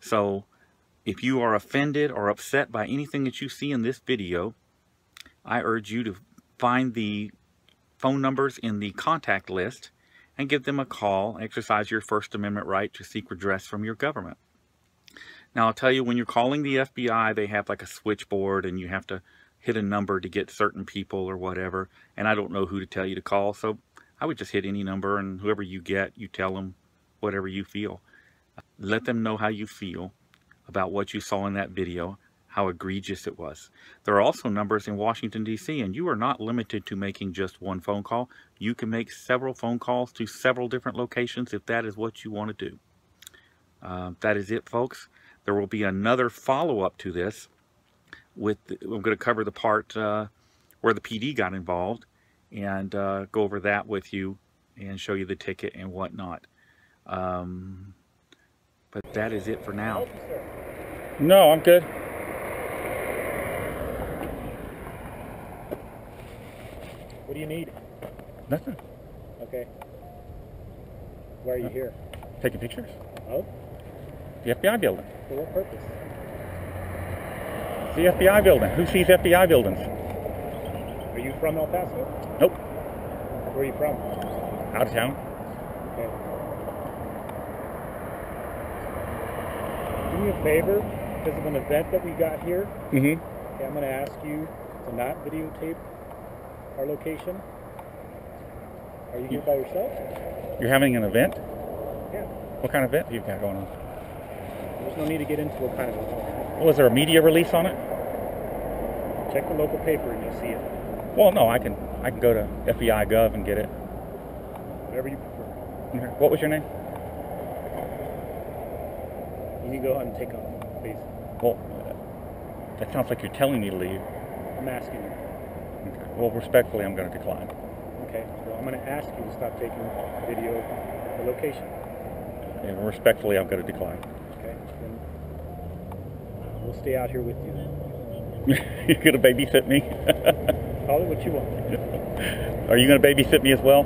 So if you are offended or upset by anything that you see in this video, I urge you to find the phone numbers in the contact list and give them a call. Exercise your First Amendment right to seek redress from your government. Now, I'll tell you, when you're calling the FBI, they have like a switchboard and you have to hit a number to get certain people or whatever. And I don't know who to tell you to call, so I would just hit any number, and whoever you get, you tell them whatever you feel. Let them know how you feel about what you saw in that video, how egregious it was. There are also numbers in Washington, D.C., and you are not limited to making just one phone call. You can make several phone calls to several different locations if that is what you want to do. That is it, folks. There will be another follow-up to this. I'm going to cover the part where the PD got involved and go over that with you and show you the ticket and whatnot. But that is it for now. No, I'm good. What do you need? Nothing. Okay. Why are you here? Taking pictures. Oh? The FBI building. For what purpose? The FBI building. Who sees FBI buildings? Are you from El Paso? Nope. Where are you from? Out of town. Okay. Do me a favor, because of an event that we got here. Mm-hmm. Okay, I'm going to ask you to not videotape our location. Are you here by yourself? You're having an event? Yeah. What kind of event do you got going on? There's no need to get into what kind of event. Was there a media release on it? Check the local paper and you'll see it. Well, no, I can go to FBI Gov and get it. Whatever you prefer. What was your name? You need to go ahead and take off, please. Well, that sounds like you're telling me to leave. I'm asking you. Okay. Well, respectfully, I'm going to decline. Okay, well, I'm going to ask you to stop taking video of the location. And respectfully, I'm going to decline. Okay, then we'll stay out here with you. You're going to babysit me? Call it what you want. Are you going to babysit me as well?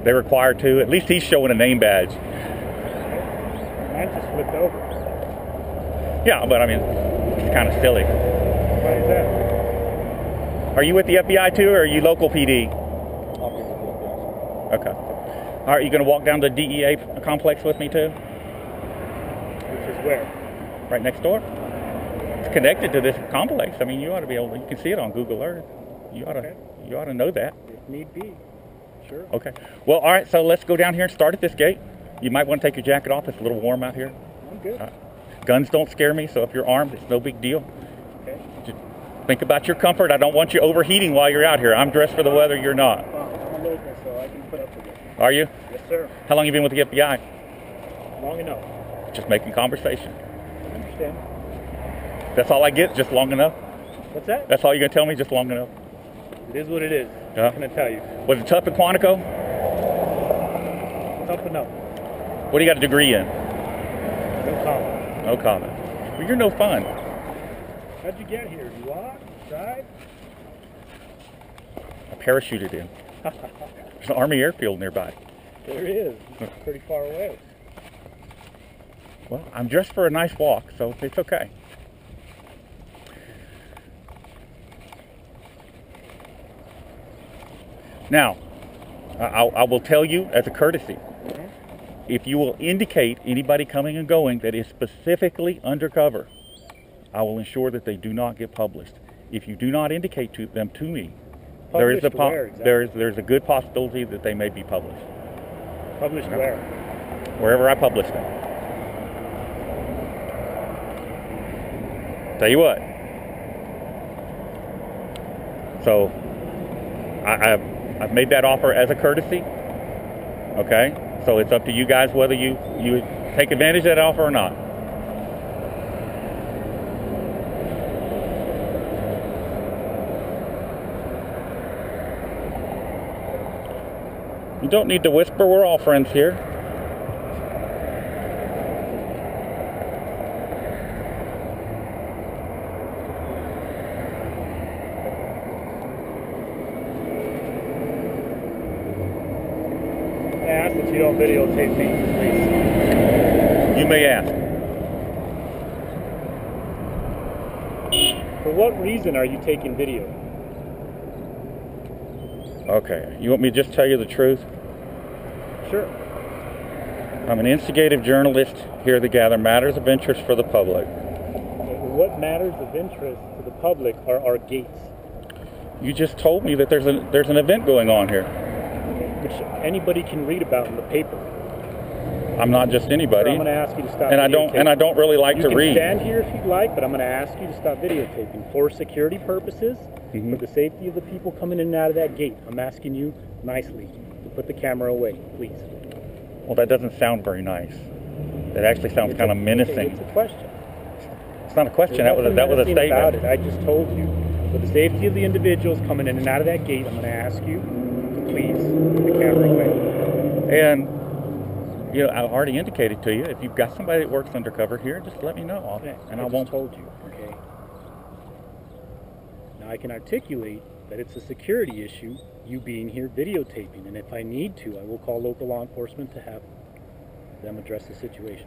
They're required to. At least he's showing a name badge. Mine just flipped over. Yeah, but I mean, it's kind of silly. Why is that? Are you with the FBI too, or are you local PD? Okay. All right, you going to walk down the DEA complex with me too? Which is where? Right next door. It's connected to this complex. I mean, you ought to be able to, you can see it on Google Earth. You ought to know that. If need be. Sure. Okay. Well, all right, so let's go down here and start at this gate. You might want to take your jacket off. It's a little warm out here. I'm good. Guns don't scare me, so if you're armed, it's no big deal. Okay. Just think about your comfort. I don't want you overheating while you're out here. I'm dressed for the weather. You're not. I'm a local, so I can put up with it. Are you? Yes, sir. How long have you been with the FBI? Long enough. Just making conversation. I understand. That's all I get? Just long enough? What's that? That's all you're going to tell me? Just long enough? It is what it is. Yeah. What can I tell you? Was it tough at Quantico? Tough enough. What do you got a degree in? No comment. No comment. Well, you're no fun. How'd you get here? You walk? Drive? I parachuted in. There's an Army airfield nearby. There is. It's pretty far away. Well, I'm dressed for a nice walk, so it's okay. Now, I will tell you as a courtesy, if you will indicate anybody coming and going that is specifically undercover, I will ensure that they do not get published. If you do not indicate them to me, there is there's a good possibility that they may be published. Published where? Wherever I publish them. Tell you what. So, I've made that offer as a courtesy. Okay? So it's up to you guys whether you take advantage of that offer or not. You don't need to whisper. We're all friends here. I ask that you don't videotape me, please. You may ask. what reason are you taking video? Okay, you want me to just tell you the truth? Sure. I'm an investigative journalist here to gather matters of interest for the public. What matters of interest to the public are our gates. You just told me that there's an event going on here. Which anybody can read about in the paper. I'm not just anybody. I'm going to ask you to stop. And I don't really like to read. You can stand here if you'd like, but I'm going to ask you to stop videotaping for security purposes, for the safety of the people coming in and out of that gate. I'm asking you nicely to put the camera away, please. Well, that doesn't sound very nice. That actually sounds kind of menacing. It's a question. It's not a question. That was a statement. About it. I just told you, for the safety of the individuals coming in and out of that gate, I'm going to ask you to please put the camera away. And you know, I already indicated to you, if you've got somebody that works undercover here, just let me know. I won't. Told you. Okay. Now I can articulate that it's a security issue, you being here videotaping, and if I need to, I will call local law enforcement to have them address the situation.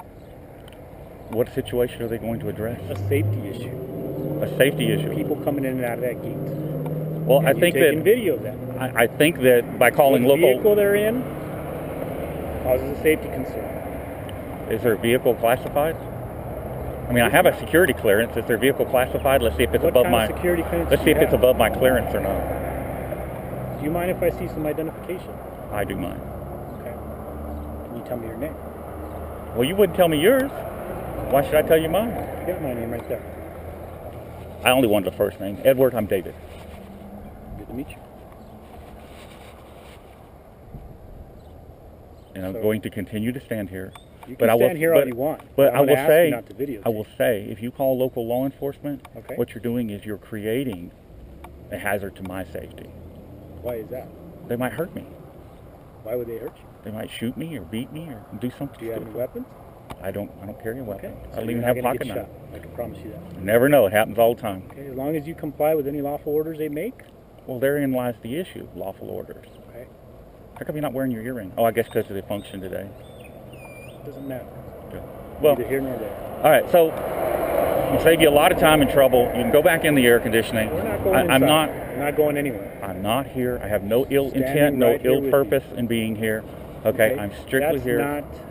What situation are they going to address? A safety issue. A safety issue. People coming in and out of that gate. Well, I think that video of them. I think that by calling the local, vehicle they're in causes a safety concern. Is their vehicle classified? I mean, I have a security clearance. Is their vehicle classified? Let's see if it's above my security clearance. Let's see if it's above my clearance or not. Do you mind if I see some identification? I do mind. Okay. Can you tell me your name? Well, you wouldn't tell me yours. Why should I tell you mine? You got my name right there. I only wanted the first name. Edward, I'm David. Good to meet you. And I'm going to continue to stand here. You can stand here all you want. But I will say, not to videotape. I will say, if you call local law enforcement, okay, what you're doing is you're creating a hazard to my safety. Why is that? They might hurt me. Why would they hurt you? They might shoot me or beat me or do something. Do you have any weapons? I don't carry a weapon. Okay. I So don't you're even not have a gonna pocket get knife. shot. I can promise you that. You never know. It happens all the time. Okay, as long as you comply with any lawful orders they make. Well, therein lies the issue, lawful orders. Okay. How come you're not wearing your earring? Oh, I guess because of the function today. Doesn't matter. Good. Well, neither here nor there. All right, so I'll save you a lot of time and trouble. You can go back in the air conditioning. We're not going inside. We're not going anywhere. I'm not here. I have no ill Standing intent, no right here ill with purpose in being here. Okay, I'm strictly here. That's not...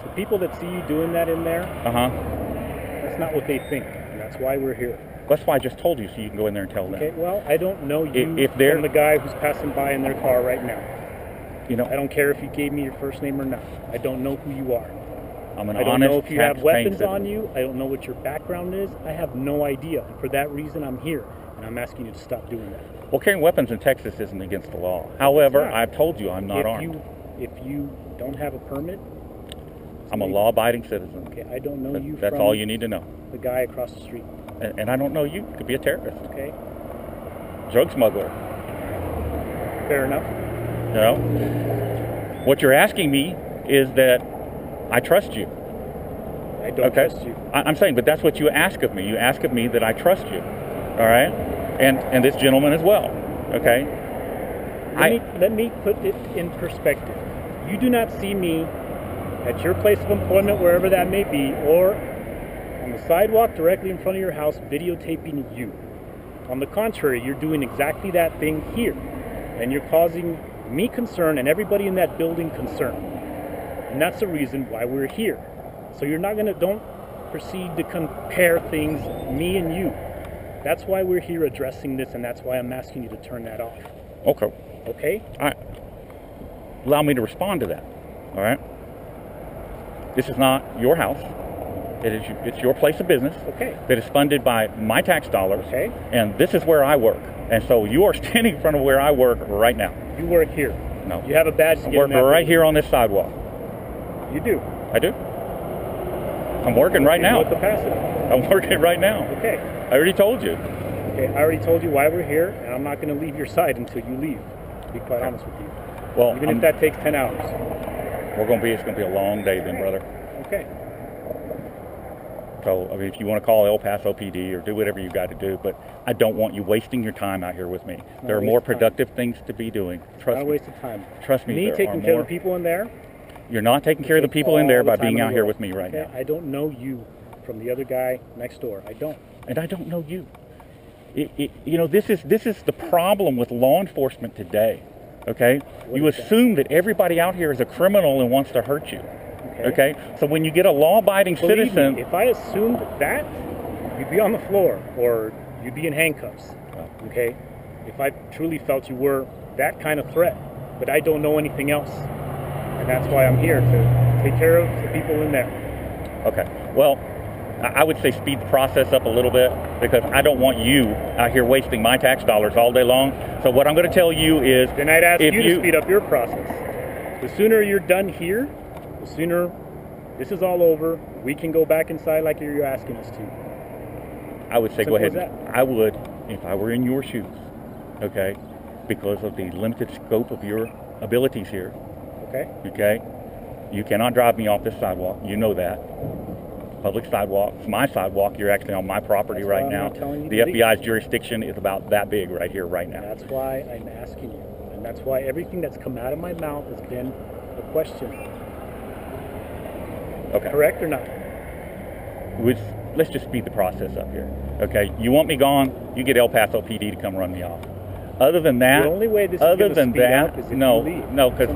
The people that see you doing that in there, that's not what they think. And that's why we're here. That's why I just told you, so you can go in there and tell them. Okay, well, I don't know you if they're from the guy who's passing by in their car right now. You know, I don't care if you gave me your first name or not. I don't know who you are. I'm an I don't honest, know if you have weapons citizen. on you. I don't know what your background is. I have no idea. And for that reason, I'm here. And I'm asking you to stop doing that. Well, carrying weapons in Texas isn't against the law. However, I've told you I'm not armed. If you don't have a permit... I'm a law-abiding citizen. Okay, I don't know you That's from all you need to know. The guy across the street. And I don't know you. You could be a terrorist. Okay. Drug smuggler. Fair enough. You know? What you're asking me is that I trust you. I don't trust you. I'm saying, but that's what you ask of me. You ask of me that I trust you. All right? And this gentleman as well. Okay? Let me put it in perspective. You do not see me at your place of employment, wherever that may be, or on the sidewalk directly in front of your house videotaping you. On the contrary, you're doing exactly that thing here. And you're causing me concern and everybody in that building concern. And that's the reason why we're here. So don't proceed to compare things, me and you. That's why we're here addressing this, and that's why I'm asking you to turn that off. Okay. Okay? All right. Allow me to respond to that. All right? This is not your house. It's your place of business. Okay. That is funded by my tax dollars. Okay. And this is where I work. And so you are standing in front of where I work right now. You work here. No. You have a badge to get in that I work right here on this sidewalk. You do. I do. I'm working right now. What capacity? I'm working right now. Okay. I already told you. Okay, I already told you why we're here, and I'm not going to leave your side until you leave, to be quite honest with you. Well, even if that takes 10 hours. It's going to be a long day then, brother. Okay. So, I mean, if you want to call El Paso PD or do whatever you got to do, but I don't want you wasting your time out here with me. There are more productive things to be doing. Trust me. Not a waste of time. Trust me. Me taking care of the people in there? You're not taking care of the people in there by being out here with me right now. I don't know you from the other guy next door. I don't. And I don't know you. You know, this is the problem with law enforcement today. Okay, you assume that everybody out here is a criminal and wants to hurt you. Okay, so when you get a law-abiding citizen, if I assumed that, you'd be on the floor or you'd be in handcuffs. Okay, if I truly felt you were that kind of threat, but I don't know anything else, and that's why I'm here to take care of the people in there. Okay, well, I would say speed the process up a little bit, because I don't want you out here wasting my tax dollars all day long. So what I'm going to tell you is... Then I'd ask you to speed up your process. The sooner you're done here, the sooner this is all over, we can go back inside like you're asking us to. I would say Simple go ahead. as I would, if I were in your shoes, okay, because of the limited scope of your abilities here. Okay. Okay? You cannot drive me off this sidewalk. You know that. Public sidewalk. It's my sidewalk. You're actually on my property right now. The FBI's jurisdiction is about that big right here, right now. That's why I'm asking you. And that's why everything that's come out of my mouth has been a question. Okay. Correct or not? Let's just speed the process up here. Okay? You want me gone, you get El Paso PD to come run me off. Other than that, the only way this is going to speed up is if you leave. No, because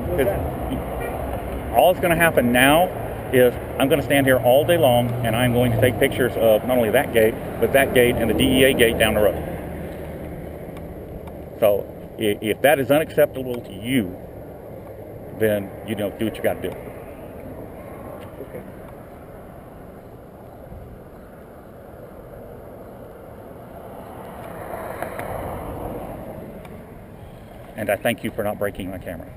all that's going to happen now is I'm going to stand here all day long, and I'm going to take pictures of not only that gate, but that gate and the DEA gate down the road. So if that is unacceptable to you, then, you know, do what you got to do. Okay. And I thank you for not breaking my camera.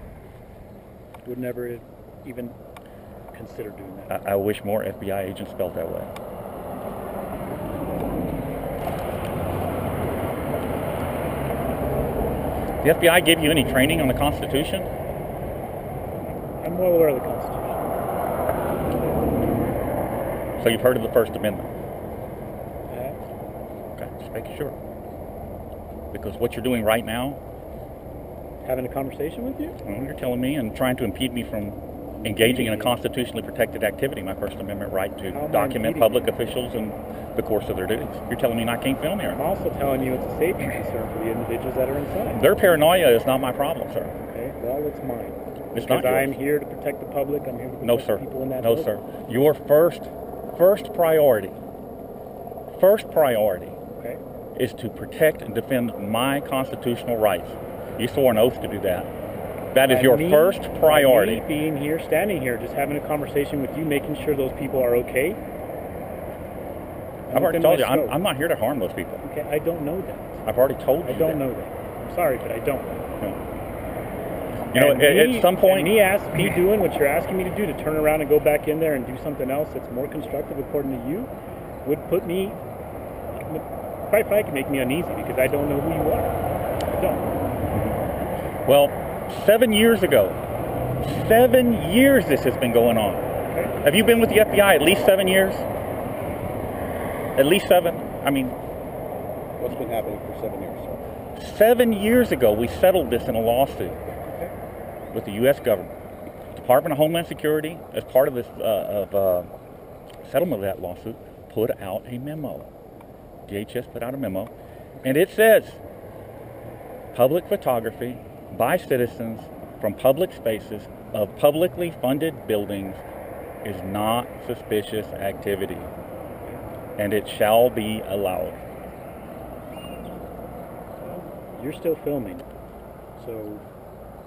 Would never even consider doing that. I wish more FBI agents felt that way. The FBI give you any training on the Constitution? I'm well aware of the Constitution. So you've heard of the First Amendment? Yeah. Okay, just making sure. Because what you're doing right now... Having a conversation with you? Well, you're telling me and trying to impede me from engaging in a constitutionally protected activity, my First Amendment right to document public officials in the course of their duties. You're telling me I can't film here. I'm also telling you it's a safety concern for the individuals that are inside. Their paranoia is not my problem, sir. Okay, well, it's mine. It's not yours. I'm here to protect the public. I'm here to protect No, sir. the people in that No, building. sir. Your first priority Okay. is to protect and defend my constitutional rights. You swore an oath to do that. That is your first priority. Me being here, standing here, just having a conversation with you, making sure those people are okay. I've already told you, I'm not here to harm those people. Okay, I don't know that. I've already told you I don't know that. I'm sorry, but I don't. You know, at some point... Me doing what you're asking me to do, to turn around and go back in there and do something else that's more constructive according to you, would put me... Quite frankly, make me uneasy, because I don't know who you are. I don't. Well, 7 years ago, 7 years this has been going on. Okay. Have you been with the FBI at least 7 years? At least 7? I mean... What's been happening for 7 years, sir? 7 years ago, we settled this in a lawsuit with the U.S. government. Department of Homeland Security, as part of this settlement of that lawsuit, put out a memo. DHS put out a memo, and it says, public photography by citizens from public spaces of publicly funded buildings is not suspicious activity, and it shall be allowed. You're still filming, so...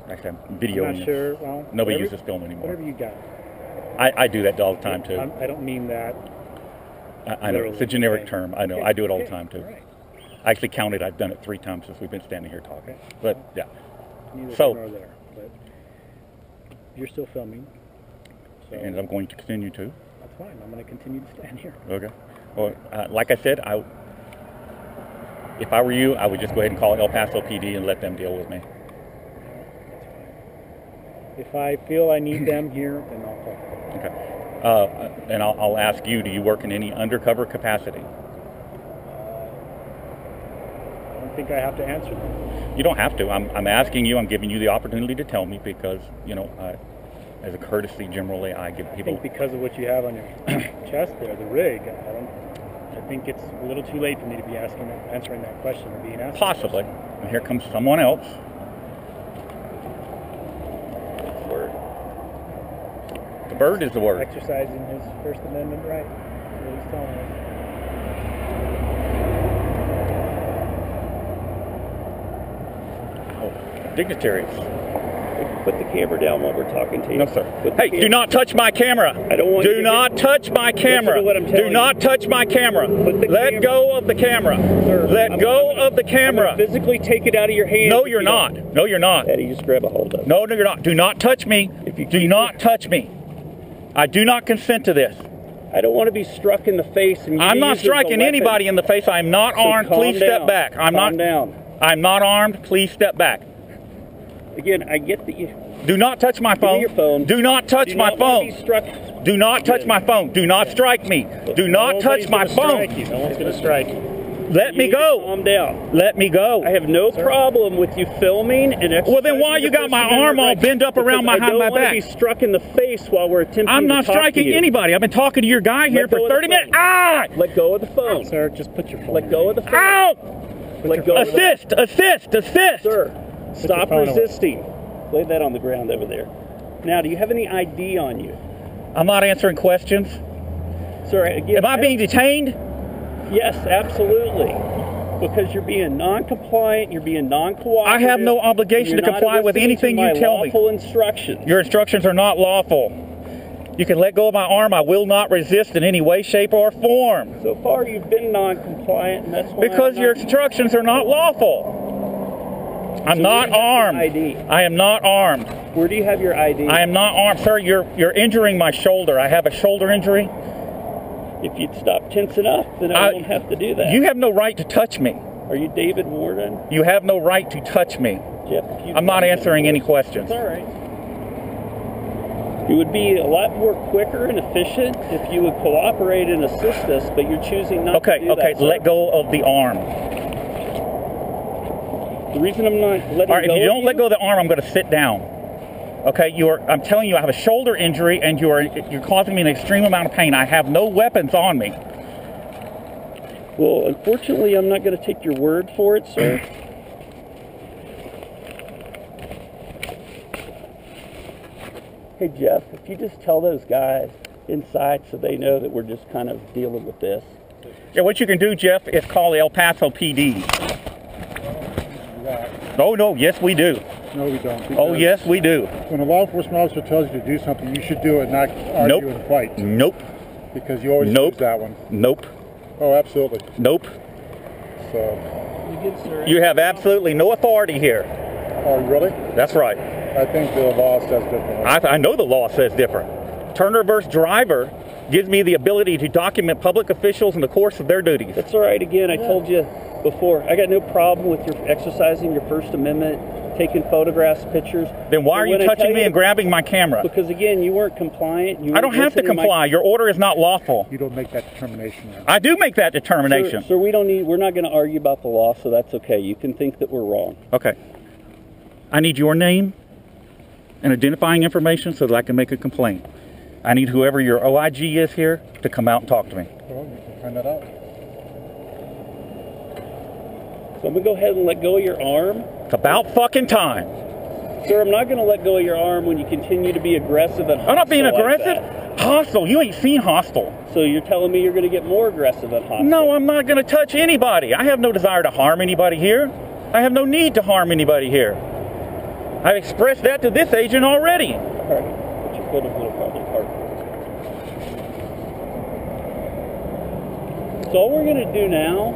Actually, I'm videoing. I'm not sure. Well, nobody uses film anymore. Whatever you got. I do that all the time, too. I don't mean that... I know, it's a generic term. I know, okay. I do it all the time, too. Right. I actually counted, I've done it 3 times since we've been standing here talking. Okay. But, yeah. Neither So, nor there, but you're still filming. So and I'm going to continue to. That's fine. I'm going to continue to stand here. Okay. Well, like I said, if I were you, I would just go ahead and call El Paso PD and let them deal with me. If I feel I need them here, then I'll call. Okay. And I'll ask you, do you work in any undercover capacity? I don't think I have to answer that. You don't have to. I'm asking you. I'm giving you the opportunity to tell me because, you know, as a courtesy, generally, I give people... I think because of what you have on your chest there, the rig, I don't... I think it's a little too late for me to be answering that question or being asked. Possibly. And here comes someone else. The bird is the word. Exercising his First Amendment right. That's what he's telling us. Dignitaries. Put the camera down while we're talking to you. No, sir. Hey, do not touch my camera. I don't want you Do to not touch my camera. Do not touch my camera. Let go of the camera. Sir, Let go of the camera. I'm gonna physically take it out of your hands. No, you're not. No, you're not. Eddie, just grab a hold of it. No, you're not. Do not touch me. Do not touch me. I do not consent to this. I don't want to be struck in the face. And I'm not striking anybody in the face. I am not armed. Please step back. I'm not armed. Please step back. Again, I get that you... Do not touch my phone. Your phone. Do not touch my phone. Do not touch my phone. Do not strike me. Do not touch my phone. No one's going to strike you. Let me go. Calm down. Let me go. I have no problem with you filming and exercising. Well, then why you got my arm all bent up around behind my back? I don't want to be struck in the face while we're attempting to talk to you. I'm not striking anybody. I've been talking to your guy here for 30 minutes. Ah! Let go of the phone. Sir, just put your phone Let go of the phone. Ow! Let go of Assist! Assist! Assist! Sir, stop resisting. Lay that on the ground over there. Now, do you have any ID on you? I'm not answering questions. Sir, again... Am I being detained? Yes, absolutely. Because you're being non-compliant, you're being non-cooperative. I have no obligation to comply with anything you tell me. Lawful instructions. Your instructions are not lawful. You can let go of my arm. I will not resist in any way, shape, or form. So far, you've been non-compliant, and that's why because your instructions are not lawful. I'm not armed. I am not armed. Where do you have your ID? I am not armed, sir. You're injuring my shoulder. I have a shoulder injury. If you'd stop tensing up, then I won't have to do that. You have no right to touch me. Are you David Warden? You have no right to touch me. Jeff, I'm not answering any questions. All right. It would be a lot more quicker and efficient if you would cooperate and assist us, but you're choosing not to do that. Okay, let go of the arm. The reason I'm not letting go of if you don't let go of the arm, I'm going to sit down. Okay, I'm telling you, I have a shoulder injury, and you're causing me an extreme amount of pain. I have no weapons on me. Well, unfortunately, I'm not going to take your word for it, sir. Hey, Jeff, if you just tell those guys inside so they know that we're just kind of dealing with this. Yeah, what you can do, Jeff, is call the El Paso PD. Oh, no, yes, we do. No, we don't. Oh, yes, we do. When a law enforcement officer tells you to do something, you should do it, not argue and fight. Nope. Because you always lose that one. Nope. Oh, absolutely. Nope. So. You have absolutely no authority here. Oh, really? That's right. I think the law says differently. I know the law says different. Turner versus Driver gives me the ability to document public officials in the course of their duties. That's all right. Again, I told you before, I got no problem with your exercising your First Amendment, taking photographs, pictures. Then why are you touching me and grabbing my camera? Because again, you weren't compliant. I don't have to comply. Your order is not lawful. You don't make that determination. Then. I do make that determination. Sir, we're not going to argue about the law, so that's okay. You can think that we're wrong. Okay. I need your name and identifying information so that I can make a complaint. I need whoever your OIG is here to come out and talk to me. Well, you can find that out. So I'm going to go ahead and let go of your arm. It's about fucking time. Sir, I'm not going to let go of your arm when you continue to be aggressive and hostile. I'm not being aggressive. Like hostile? You ain't seen hostile. So you're telling me you're going to get more aggressive and hostile? No, I'm not going to touch anybody. I have no desire to harm anybody here. I have no need to harm anybody here. I've expressed that to this agent already. All right. Put your foot over the public park. So all we're going to do now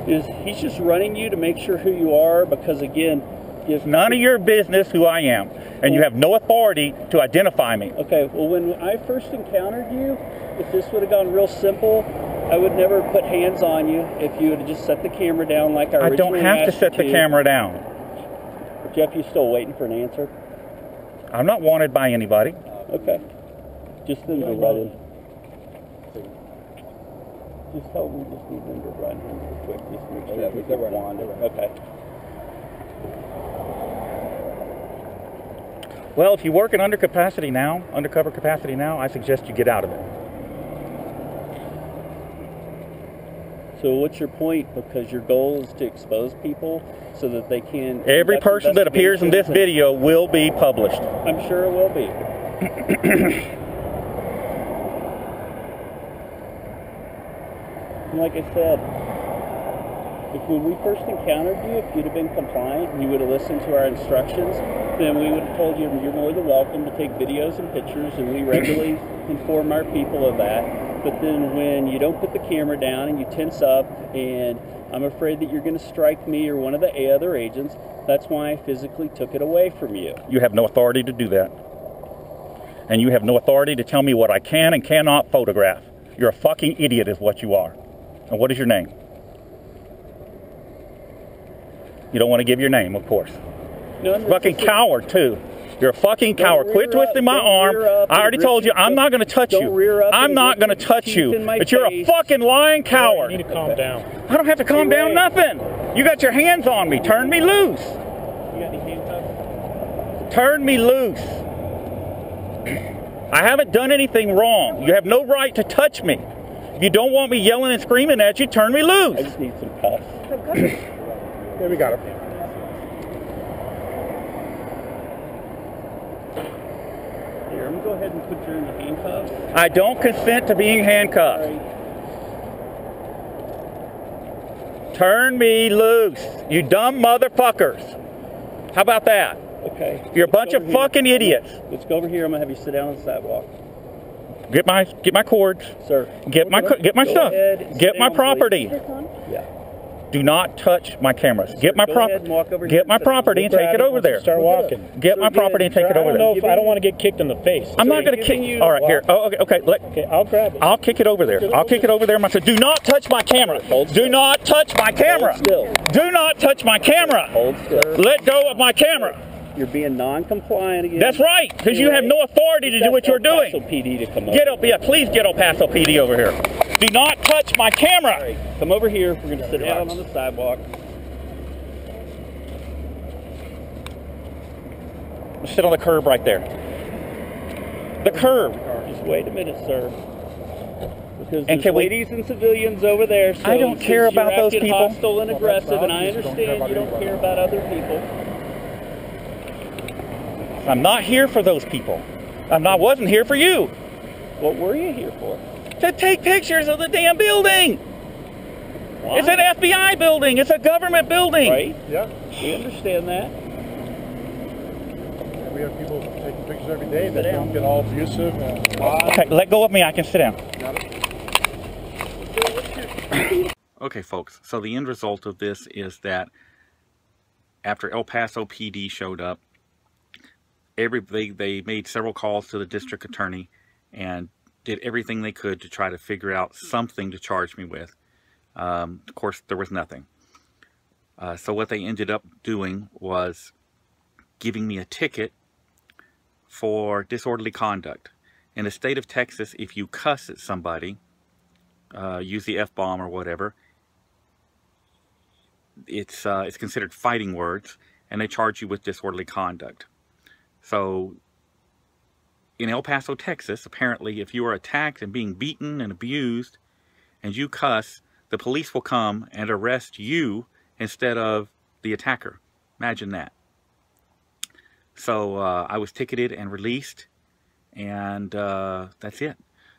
is he's just running you to make sure who you are, because again, it's none of your business who I am, and you have no authority to identify me. Okay, well, when I first encountered you, if this would have gone real simple, I would never put hands on you if you would have just set the camera down like I originally don't have to set the camera down. Jeff, you still waiting for an answer? I'm not wanted by anybody. Okay. Just then to run in. Just tell me, just need them to run in real quick. Just make sure they're wanted. Okay. Well, if you work in undercover capacity now, I suggest you get out of it. So what's your point? Because your goal is to expose people so that they can... Every person that appears in this video will be published. I'm sure it will be. And like I said, if when we first encountered you, if you'd have been compliant and you would have listened to our instructions, then we would have told you you're more than welcome to take videos and pictures, and we regularly inform our people of that. But then when you don't put the camera down and you tense up, and I'm afraid that you're going to strike me or one of the other agents, that's why I physically took it away from you. You have no authority to do that. And you have no authority to tell me what I can and cannot photograph. You're a fucking idiot is what you are. And what is your name? You don't want to give your name, of course. No, Fucking coward, too. You're a fucking coward. Quit twisting my arm. I already told you, I'm not going to touch you. I'm not going to touch you. But you're a fucking lying coward. You need to calm down. I don't have to calm down nothing. You got your hands on me. Turn me loose. You got any handcuffs? Turn me loose. I haven't done anything wrong. You have no right to touch me. If you don't want me yelling and screaming at you, turn me loose. I just need some cuffs. There we got it. Here, I'm going to go ahead and put you in the handcuffs. I don't consent to being handcuffed. All right. Turn me loose, you dumb motherfuckers. How about that? Okay. You're a bunch of fucking idiots. Let's go over here. I'm going to have you sit down on the sidewalk. Get my cords. Sir. Get my stuff. Get my property. Yeah. Do not touch my cameras. Sir, Get my Get my property and take it over there. Start walking. Get my property and take it over there. I don't want to get kicked in the face. I'm not going to kick you. All right, here. Oh, okay. Okay, I'll grab it. I'll kick it over there. I'll kick it over there myself. Do not touch my camera. Do not touch my camera. Hold still. Do not touch my camera. Hold still. Let go of my camera. You're being non-compliant again. That's right, because you have no authority to do what you're doing. Paso PD to come Get up, yeah, please get El Paso PD over here. Do not touch my camera. Right, come over here. We're going to sit down on the sidewalk. Sit on the curb right there. The curb. Just wait a minute, sir. Because And there's ladies and civilians over there. So I don't care about those you're acting people. hostile and aggressive, and I understand you don't care about other people. I'm not here for those people. Wasn't here for you. What were you here for? To take pictures of the damn building. Why? It's an FBI building. It's a government building. Right? Yeah. We understand that. We have people taking pictures every day that don't get all abusive. Okay, let go of me. I can sit down. Okay, folks, so the end result of this is that after El Paso PD showed up, they made several calls to the district attorney and did everything they could to try to figure out something to charge me with. Of course, there was nothing. So what they ended up doing was giving me a ticket for disorderly conduct. In the state of Texas, if you cuss at somebody, use the F-bomb or whatever, it's considered fighting words, and they charge you with disorderly conduct. So in El Paso, Texas, apparently if you are attacked and being beaten and abused and you cuss, the police will come and arrest you instead of the attacker. Imagine that. So I was ticketed and released, and that's it.